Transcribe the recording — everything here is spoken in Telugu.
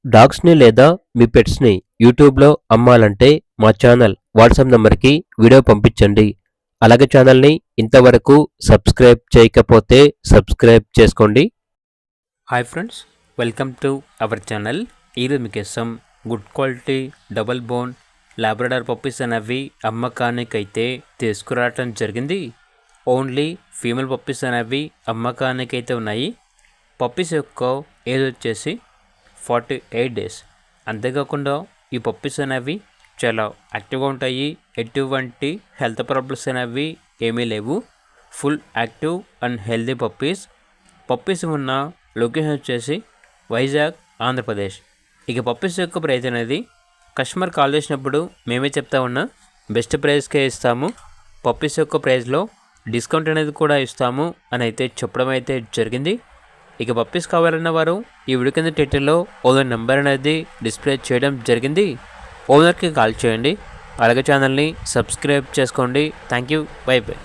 డాగ్స్‌ని లేదా మీ పెట్స్‌ని యూట్యూబ్‌లో అమ్మాలంటే మా ఛానల్ వాట్సాప్ నంబర్‌కి వీడియో పంపించండి. అలాగే ఛానల్‌ని ఇంతవరకు సబ్స్క్రైబ్ చేయకపోతే సబ్స్క్రైబ్ చేసుకోండి. Hi friends, welcome to our channel. ఈరోజు మీకోసం good quality double bone Labrador puppies అనేవి అమ్మకానికైతే తీసుకురావటం జరిగింది. ఓన్లీ ఫీమేల్ పప్పీస్ అనేవి అమ్మకానికైతే ఉన్నాయి. పప్పీస్ యొక్క ఏజ్ వచ్చేసి 48 డేస్. అంతేకాకుండా ఈ పప్పీస్ అనేవి చాలా యాక్టివ్గా ఉంటాయి. ఎటువంటి హెల్త్ ప్రాబ్లమ్స్ అనేవి ఏమీ లేవు. Full active and healthy puppies ఉన్న లొకేషన్ వచ్చేసి వైజాగ్, ఆంధ్రప్రదేశ్. ఇక పప్పీస్ యొక్క ప్రైస్ అనేది కస్టమర్ కాల్ చేసినప్పుడు మేమే చెప్తా ఉన్నా బెస్ట్ ప్రైస్కే ఇస్తాము. పప్పీస్ యొక్క ప్రైస్లో డిస్కౌంట్ అనేది కూడా ఇస్తాము అని అయితే చెప్పడం అయితే జరిగింది. ఇక పప్పీస్ కావాలన్న వారు ఈ వీడియో కింద టైటిల్లో ఓనర్ నెంబర్ అనేది డిస్ప్లే చేయడం జరిగింది. ఓనర్కి కాల్ చేయండి. అలాగే ఛానల్ని సబ్స్క్రైబ్ చేసుకోండి. Thank you. By by.